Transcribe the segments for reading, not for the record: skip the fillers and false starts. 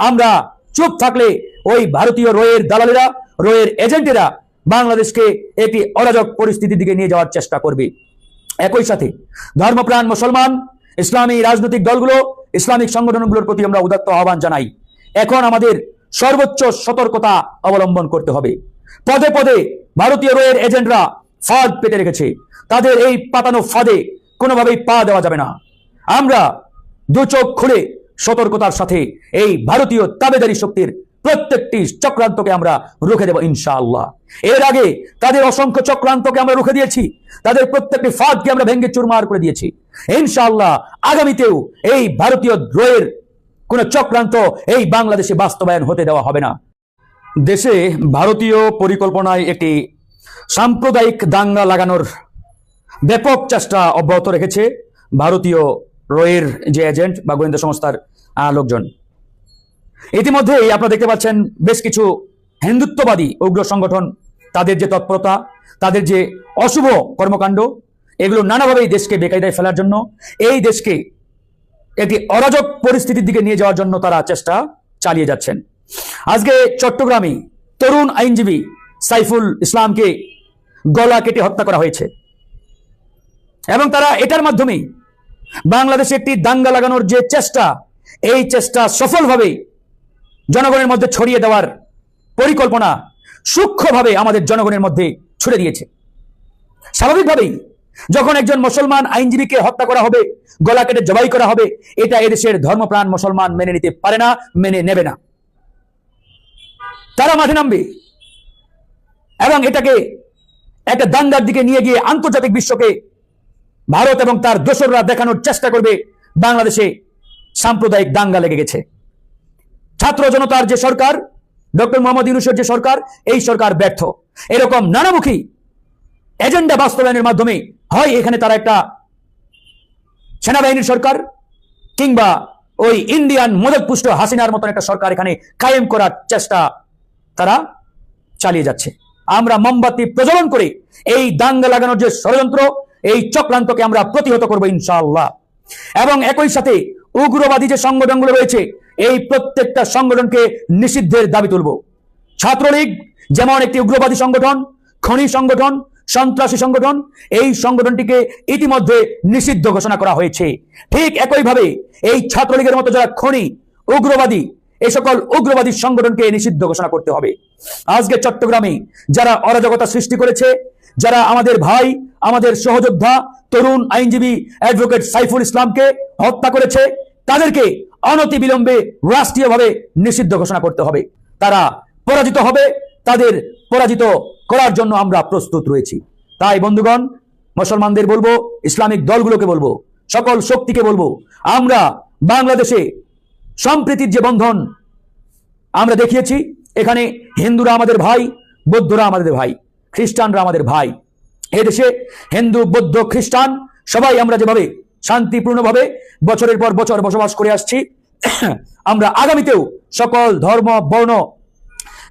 আমরা চুপ থাকলে ওই ভারতীয় রয়ের দালালেরা, রয়ের এজেন্টেরা বাংলাদেশকে একটি অরাজক পরিস্থিতির দিকে নিয়ে যাওয়ার চেষ্টা করবে। একই সাথে ধর্মপ্রাণ মুসলমান, ইসলামী রাজনৈতিক দলগুলো, ইসলামিক সংগঠনগুলোর প্রতি আমরা উদাত্ত আহ্বান জানাই। এখন আমাদের সর্বোচ্চ সতর্কতা অবলম্বন করতে হবে। পদে পদে ভারতীয় রয়ের এজেন্টরা ফাঁদ পেতে রেখেছে। তাদের এই পাতানো ফাঁদে কোনোভাবেই পা দেওয়া যাবে না। আমরা দু চোখ খুলে সতর্কতার সাথে এই ভারতীয় তাবেদারি শক্তির প্রত্যেকটি চক্রান্তকে আমরা রুখে দেব ইনশাআল্লাহ। এর আগে তাদের অসংখ্য চক্রান্তকে আমরা রুখে দিয়েছি, তাদের প্রত্যেকটি ফাঁদকে আমরা ভেঙে চুরমার করে দিয়েছি। ইনশাআল্লাহ আগামীতেও এই ভারতীয় দ্রোহের কোন চক্রান্ত এই বাংলাদেশে বাস্তবায়ন হতে দেওয়া হবে না। দেশে ভারতীয় পরিকল্পনায় একটি সাম্প্রদায়িক দাঙ্গা লাগানোর ব্যাপক চেষ্টা অব্যাহত রেখেছে ভারতীয় রয়ের যে এজেন্ট বা গোয়েন্দা সংস্থার লোকজন। ইতিমধ্যেই আপনারা দেখতে পাচ্ছেন বেশ কিছু হিন্দুত্ববাদী উগ্র সংগঠন, তাদের যে তৎপরতা, তাদের যে অশুভ কর্মকাণ্ড, এগুলো নানাভাবেই দেশকে বেকায়দায় ফেলার জন্য, এই দেশকে একটি অরাজক পরিস্থিতির দিকে নিয়ে যাওয়ার জন্য তারা চেষ্টা চালিয়ে যাচ্ছেন। আজকে চট্টগ্রামে তরুণ আইনজীবী সাইফুল ইসলামকে গলা কেটে হত্যা করা হয়েছে এবং তারা এটার মাধ্যমে বাংলাদেশে একটি দাঙ্গা লাগানোর যে চেষ্টা, এই চেষ্টা সফলভাবে জনগণের মধ্যে ছড়িয়ে দেওয়ার পরিকল্পনা সূক্ষ্মভাবে আমাদের জনগণের মধ্যে ছড়ে দিয়েছে। স্বাভাবিকভাবেই যখন একজন মুসলমান আইনজীবীকে হত্যা করা হবে, গলা কেটে জবাই করা হবে, এটা এদেশের ধর্মপ্রাণ মুসলমান মেনে নিতে পারে না, মেনে নেবে না। তারা মাঠে নামবে এবং এটাকে একটা দাঙ্গার দিকে নিয়ে গিয়ে আন্তর্জাতিক বিশ্বকে ভারত এবং তার দোসররা দেখানোর চেষ্টা করবে বাংলাদেশে সাম্প্রদায়িক দাঙ্গা লেগে গেছে। ছাত্র জনতার যে সরকার, ডক্টর মোহাম্মদ ইউনূসের যে সরকার, এই সরকার ব্যর্থ। এরকম নানামুখী এজেন্ডা বাস্তবায়নের মাধ্যমে হয় এখানে তারা একটা সেনাবাহিনীর সরকার কিংবা ওই ইন্ডিয়ান মদতপুষ্ট হাসিনার মতন একটা সরকার এখানে কায়েম করার চেষ্টা তারা চালিয়ে যাচ্ছে। আমরা মোমবাতি প্রজ্বলন করে এই দাঙ্গা লাগানোর যে ষড়যন্ত্র, এই চক্রান্তকে আমরা প্রতিহত করবো ইনশাআল্লাহ। এবং একই সাথে উগ্রবাদী যে সংগঠনগুলো রয়েছে, এই প্রত্যেকটা সংগঠনকে নিষিদ্ধের দাবি তুলব। ছাত্রলীগ যেমন একটি উগ্রবাদী সংগঠন, খনি সংগঠন, সন্ত্রাসী সংগঠন, এই সংগঠনটিকে ইতিমধ্যে নিষিদ্ধ ঘোষণা করা হয়েছে। ঠিক একইভাবে এই ছাত্রলীগের মতো যারা খনি উগ্রবাদী, এই সকল উগ্রবাদী সংগঠনকে নিষিদ্ধ ঘোষণা করতে হবে। আজকে চট্টগ্রামে যারা অরাজকতা সৃষ্টি করেছে, যারা আমাদের ভাই, আমাদের সহযোদ্ধা তরুণ আইনজীবী অ্যাডভোকেট সাইফুল ইসলামকে হত্যা করেছে, তাদেরকে অনতিবিলম্বে রাষ্ট্রীয়ভাবে নিষিদ্ধ ঘোষণা করতে হবে। তারা পরাজিত হবে, তাদের পরাজিত করার জন্য আমরা প্রস্তুত রয়েছি। তাই বন্ধুগণ, মুসলমানদের বলবো, ইসলামিক দলগুলোকে বলবো, সকল শক্তিকে বলবো, আমরা বাংলাদেশে সম্প্রীতির যে বন্ধন আমরা দেখিয়েছি, এখানে হিন্দুরা আমাদের ভাই, বৌদ্ধরা আমাদের ভাই, খ্রিস্টানরা আমাদের ভাই। এদেশে হিন্দু, বৌদ্ধ, খ্রিস্টান সবাই আমরা যেভাবে শান্তিপূর্ণভাবে বছরের পর বছর বসবাস করে আসছি, আমরা আগামীতেও সকল ধর্ম, বর্ণ,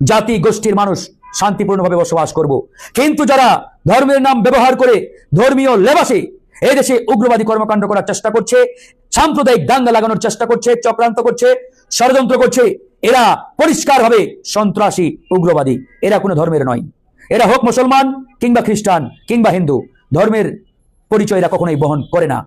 জাতি, গোষ্ঠীর মানুষ শান্তিপূর্ণভাবে বসবাস করব। কিন্তু যারা ধর্মের নাম ব্যবহার করে ধর্মীয় লেবাসে এদেশে উগ্রবাদী কর্মকাণ্ড করার চেষ্টা করছে, সাম্প্রদায়িক দাঙ্গা লাগানোর চেষ্টা করছে, চক্রান্ত করছে, ষড়যন্ত্র করছে, এরা পরিষ্কারভাবে সন্ত্রাসী, উগ্রবাদী। এরা কোনো ধর্মের নয়। এরা হোক মুসলমান কিংবা খ্রিস্টান কিংবা হিন্দু, ধর্মের পরিচয় এরা কখনোই বহন করে না।